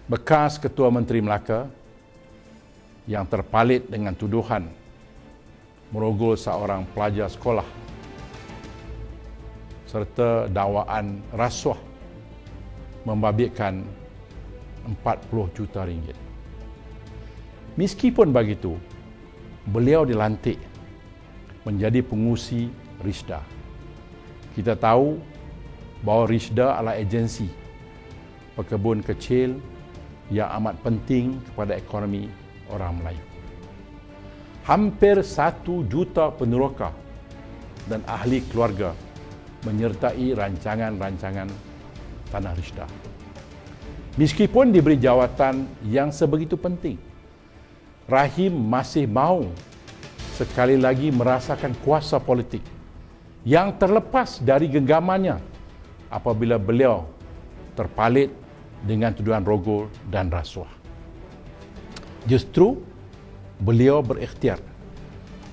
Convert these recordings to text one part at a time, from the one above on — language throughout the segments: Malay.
bekas Ketua Menteri Melaka yang terpalit dengan tuduhan merogol seorang pelajar sekolah serta dakwaan rasuah membabitkan 40 juta ringgit. Meskipun begitu, beliau dilantik menjadi pengurusi RISDA. Kita tahu bahawa RISDA adalah agensi pekebun kecil yang amat penting kepada ekonomi orang Melayu. Hampir 1 juta peneroka dan ahli keluarga menyertai rancangan-rancangan Tanah RISDA. Meskipun diberi jawatan yang sebegitu penting, Rahim masih mahu sekali lagi merasakan kuasa politik yang terlepas dari genggamannya apabila beliau terpalit dengan tuduhan rogol dan rasuah. Justru beliau berikhtiar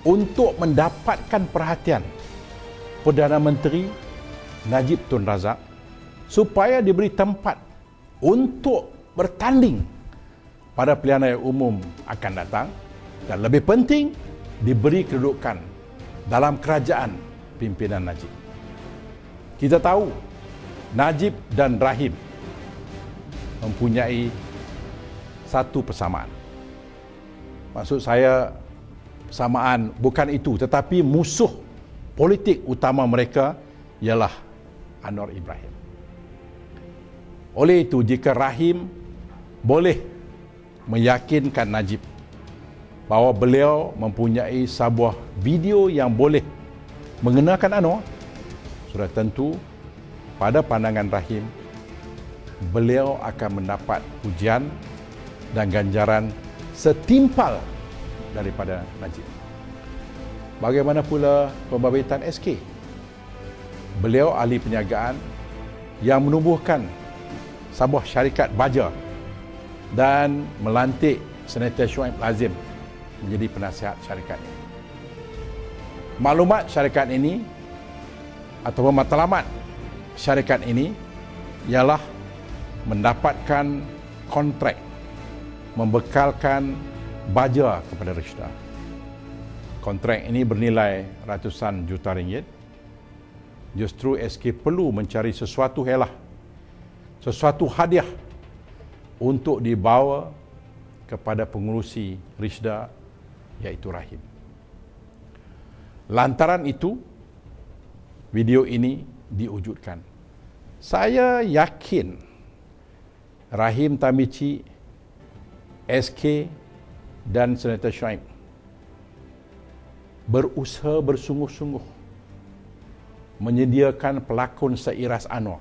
untuk mendapatkan perhatian Perdana Menteri Najib Tun Razak supaya diberi tempat untuk bertanding pada pilihan raya umum akan datang, dan lebih penting diberi kedudukan dalam kerajaan pimpinan Najib. Kita tahu Najib dan Rahim mempunyai satu persamaan. Maksud saya, persamaan bukan itu, tetapi musuh politik utama mereka ialah Anwar Ibrahim. Oleh itu, jika Rahim boleh meyakinkan Najib bahawa beliau mempunyai sebuah video yang boleh mengenakan Anwar, sudah tentu pada pandangan Rahim beliau akan mendapat pujian dan ganjaran setimpal daripada Najib. Bagaimana pula pembabitan SK? Beliau ahli perniagaan yang menubuhkan sebuah syarikat baja dan melantik Senator Shuaib Lazim menjadi penasihat syarikat ini. Maklumat syarikat ini atau matlamat syarikat ini ialah mendapatkan kontrak membekalkan baja kepada RISDA. Kontrak ini bernilai ratusan juta ringgit. Justru SK perlu mencari sesuatu helah, sesuatu hadiah untuk dibawa kepada pengurusi RISDA, iaitu Rahim. Lantaran itu, video ini diwujudkan. Saya yakin Rahim Tamici, SK dan Senator Shuaib berusaha bersungguh-sungguh menyediakan pelakon seiras Anwar,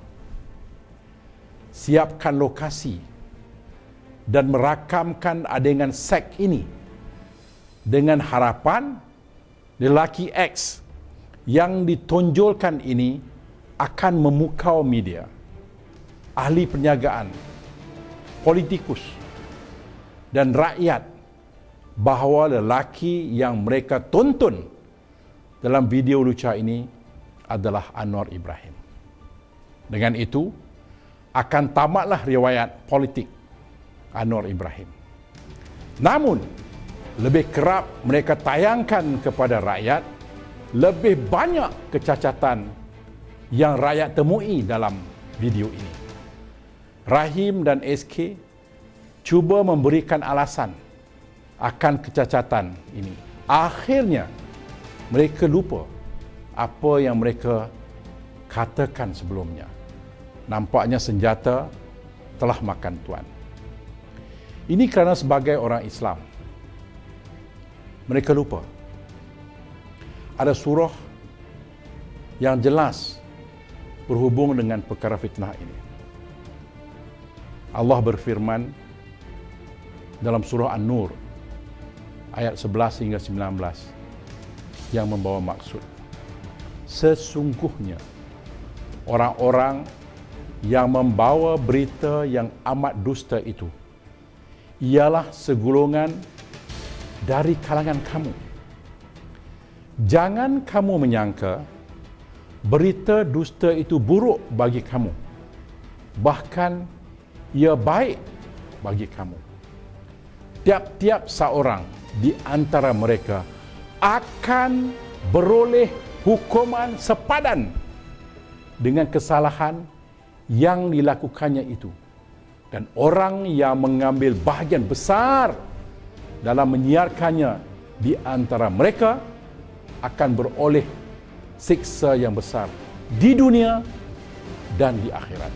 siapkan lokasi dan merakamkan adegan seks ini dengan harapan lelaki X yang ditonjolkan ini akan memukau media, ahli perniagaan, politikus dan rakyat bahawa lelaki yang mereka tonton dalam video lucah ini adalah Anwar Ibrahim. Dengan itu, akan tamatlah riwayat politik Anwar Ibrahim. Namun, lebih kerap mereka tayangkan kepada rakyat lebih banyak kecacatan yang rakyat temui dalam video ini. Rahim dan SK cuba memberikan alasan akan kecacatan ini. Akhirnya, mereka lupa apa yang mereka katakan sebelumnya. Nampaknya senjata telah makan tuan. Ini kerana sebagai orang Islam, mereka lupa ada surah yang jelas berhubung dengan perkara fitnah ini. Allah berfirman dalam surah An-Nur ayat 11 hingga 19 yang membawa maksud, sesungguhnya orang-orang yang membawa berita yang amat dusta itu ialah segolongan dari kalangan kamu. Jangan kamu menyangka berita dusta itu buruk bagi kamu. Bahkan ia baik bagi kamu. Tiap-tiap seorang di antara mereka akan beroleh hukuman sepadan dengan kesalahan yang dilakukannya itu. Dan orang yang mengambil bahagian besar dalam menyiarkannya di antara mereka akan beroleh siksa yang besar di dunia dan di akhirat.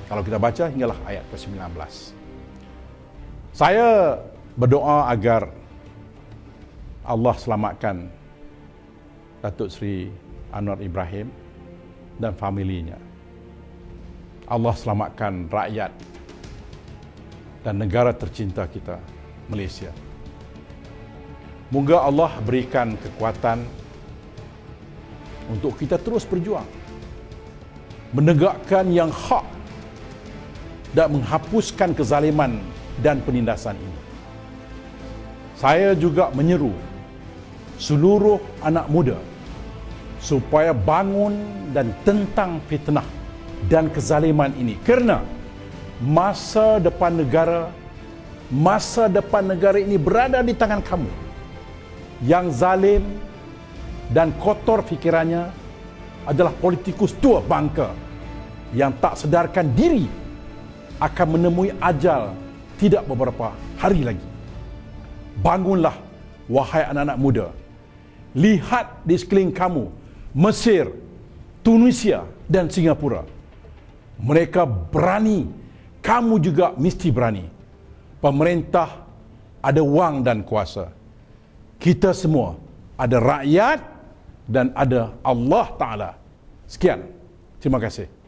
Kalau kita baca hinggalah ayat ke-19. Saya berdoa agar Allah selamatkan Datuk Seri Anwar Ibrahim dan familinya. Allah selamatkan rakyat dan negara tercinta kita, Malaysia. Moga Allah berikan kekuatan untuk kita terus berjuang, menegakkan yang hak dan menghapuskan kezaliman dan penindasan ini. Saya juga menyeru seluruh anak muda supaya bangun dan tentang fitnah dan kezaliman ini, kerana masa depan negara ini berada di tangan kamu. Yang zalim dan kotor fikirannya adalah politikus tua bangka yang tak sedarkan diri akan menemui ajal tidak beberapa hari lagi. Bangunlah, wahai anak-anak muda. Lihat di sekeliling kamu, Mesir, Tunisia dan Singapura. Mereka berani, kamu juga mesti berani. Pemerintah ada wang dan kuasa. Kita semua ada rakyat dan ada Allah Ta'ala. Sekian. Terima kasih.